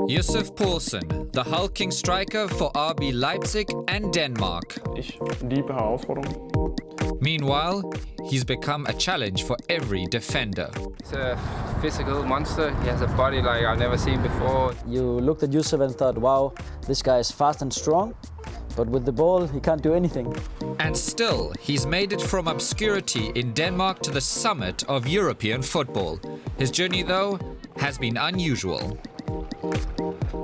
Yussuf Poulsen, the hulking striker for RB Leipzig and Denmark. Ich liebe Herausforderungen. Meanwhile, he's become a challenge for every defender. He's a physical monster. He has a body like I've never seen before. You looked at Yussuf and thought, wow, this guy is fast and strong, but with the ball, he can't do anything. And still, he's made it from obscurity in Denmark to the summit of European football. His journey, though, has been unusual.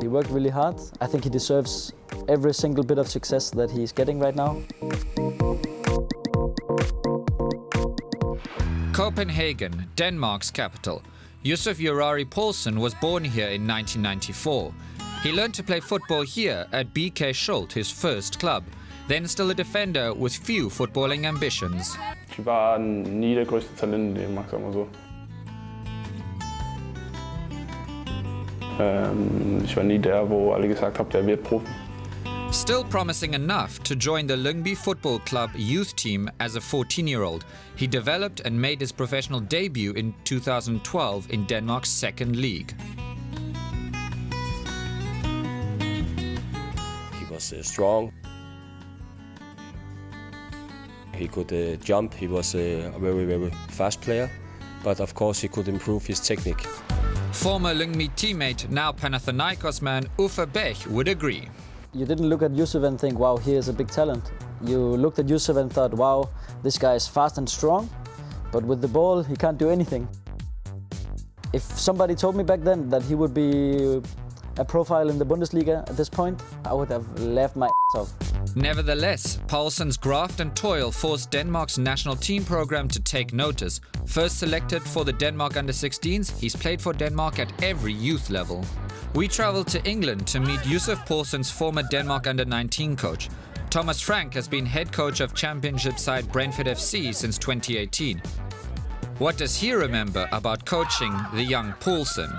He worked really hard. I think he deserves every single bit of success that he's getting right now. Copenhagen, Denmark's capital. Yussuf Poulsen was born here in 1994. He learned to play football here at BK Schult, his first club, then still a defender with few footballing ambitions. Ich war nie der größte Talent in Danmark, sagen wir so. Ich war nie der, wo alle gesagt haben, der wird Profi. Still promising enough to join the Lyngby Football Club youth team as a 14-year-old, he developed and made his professional debut in 2012 in Denmark's second league. He was strong. He could jump. He was a very, very fast player. But of course he could improve his technique. Former Lyngby teammate, now Panathinaikos man Uffe Bech would agree. You didn't look at Yussuf and think, wow, he is a big talent. You looked at Yussuf and thought, wow, this guy is fast and strong, but with the ball, he can't do anything. If somebody told me back then that he would be a profile in the Bundesliga at this point, I would have laughed my ass off. Nevertheless, Poulsen's graft and toil forced Denmark's national team program to take notice. First selected for the Denmark under-16s, he's played for Denmark at every youth level. We traveled to England to meet Yussuf Poulsen's former Denmark under-19 coach. Thomas Frank has been head coach of championship side Brentford FC since 2018. What does he remember about coaching the young Poulsen?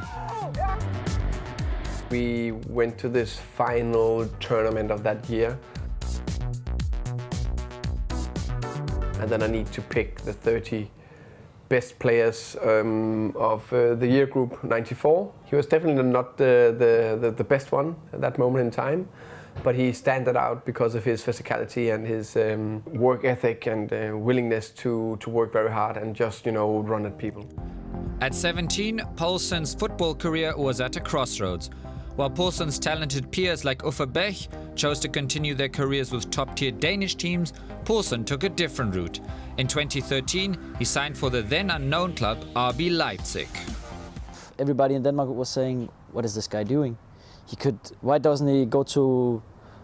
We went to this final tournament of that year. And then I need to pick the 30 best players of the year group 94. He was definitely not the best one at that moment in time, but he stood out because of his physicality and his work ethic and willingness to work very hard and just, run at people. At 17, Poulsen's football career was at a crossroads. While Poulsen's talented peers like Uffe Bech chose to continue their careers with top-tier Danish teams, Poulsen took a different route. In 2013, he signed for the then-unknown club RB Leipzig. Everybody in Denmark was saying, what is this guy doing? Why doesn't he go to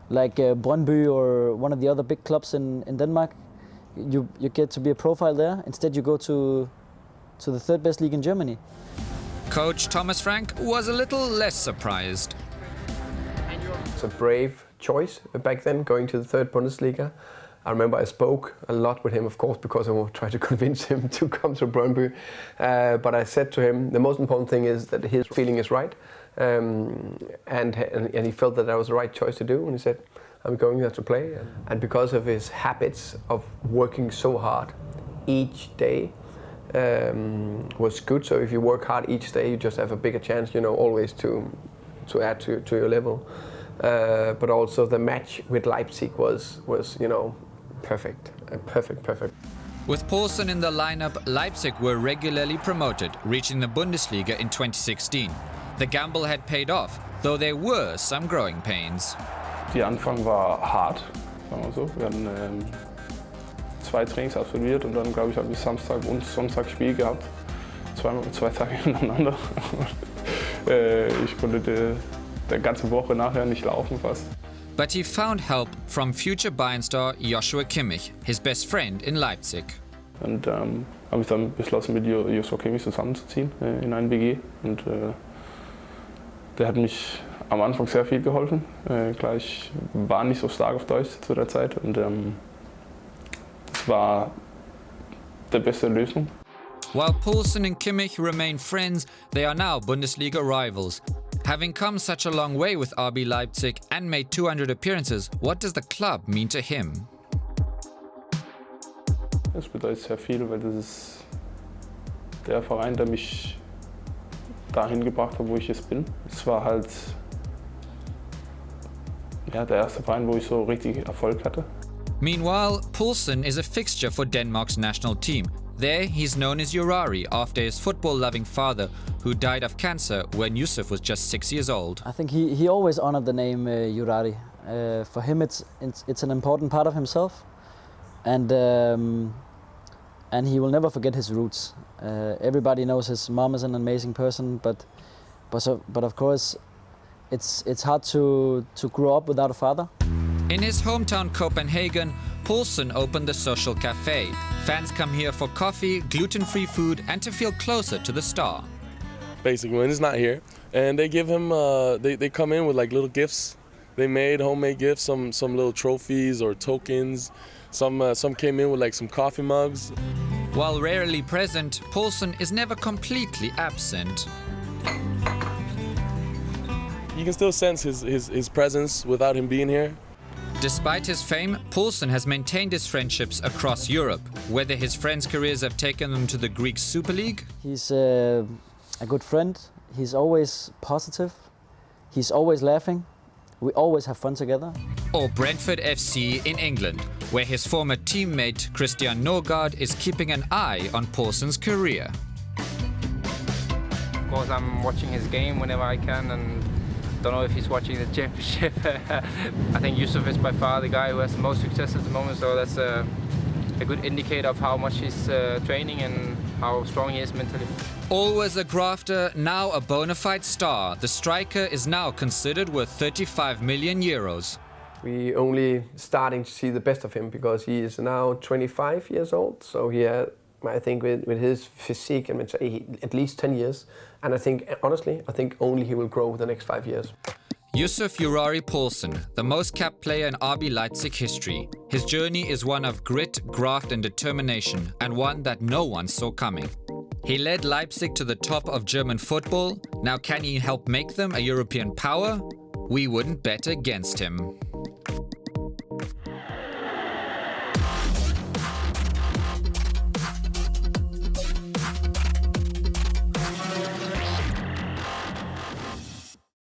like Brøndby or one of the other big clubs in Denmark? You get to be a profile there. Instead, you go to the third best league in Germany. Coach Thomas Frank was a little less surprised. It's a brave choice back then, going to the third Bundesliga. I remember I spoke a lot with him, of course, because I tried to convince him to come to Brøndby. But I said to him, the most important thing is that his feeling is right. And he felt that was the right choice to do. And he said, I'm going there to play. And because of his habits of working so hard each day, was good. So if you work hard each day, you just have a bigger chance, always to add to your level. But also the match with Leipzig was perfect. Perfect. With Poulsen in the lineup, Leipzig were regularly promoted, reaching the Bundesliga in 2016. The gamble had paid off, though there were some growing pains. Die Anfang war hart, sagen wir so. Wir hatten 2 Trainings absolviert und dann, glaube ich, habe ich Samstag und Sonntag Spiel gehabt. 2 Tage hintereinander. Ich konnte die ganze Woche nachher nicht laufen fast. But he found help from future Bayern star Joshua Kimmich, his best friend in Leipzig. Und habe ich dann beschlossen, mit Joshua Kimmich zusammenzuziehen in einen WG. Und der hat mich am Anfang sehr viel geholfen. Klar, ich war nicht so stark auf Deutsch zu der Zeit und das war die beste Lösung. While Poulsen and Kimmich remain friends, they are now Bundesliga rivals. Having come such a long way with RB Leipzig and made 200 appearances, what does the club mean to him? Das bedeutet sehr viel, weil das ist der Verein, der mich dahin gebracht hat, wo ich jetzt bin. Es war halt ja, der erste Verein, wo ich so richtig Erfolg hatte. Meanwhile, Poulsen is a fixture for Denmark's national team. There, he's known as Urari after his football-loving father, who died of cancer when Yussuf was just 6 years old. I think he always honored the name Urari. For him, it's an important part of himself, and he will never forget his roots. Everybody knows his mom is an amazing person, but of course, it's hard to grow up without a father. In his hometown Copenhagen, Poulsen opened the Social Cafe. Fans come here for coffee, gluten-free food, and to feel closer to the star. Basically, when he's not here, and they give him, they come in with like little gifts. They made homemade gifts, some little trophies or tokens. Some came in with like some coffee mugs. While rarely present, Poulsen is never completely absent. You can still sense his presence without him being here. Despite his fame, Poulsen has maintained his friendships across Europe. Whether his friends' careers have taken them to the Greek Super League. He's a good friend. He's always positive. He's always laughing. We always have fun together. Or Brentford FC in England, where his former teammate Christian Norgard is keeping an eye on Poulsen's career. Of course, I'm watching his game whenever I can, and don't know if he's watching the championship. I think Yussuf is by far the guy who has the most success at the moment, so that's a good indicator of how much he's training and how strong he is mentally. Always a grafter, now a bona fide star, the striker is now considered worth 35 million euros. We only starting to see the best of him because he is now 25 years old, so he had, I think with his physique and at least 10 years. And I think, honestly, only he will grow the next 5 years. Yussuf Urari Poulsen, the most capped player in RB Leipzig history. His journey is one of grit, graft and determination, and one that no one saw coming. He led Leipzig to the top of German football. Now can he help make them a European power? We wouldn't bet against him.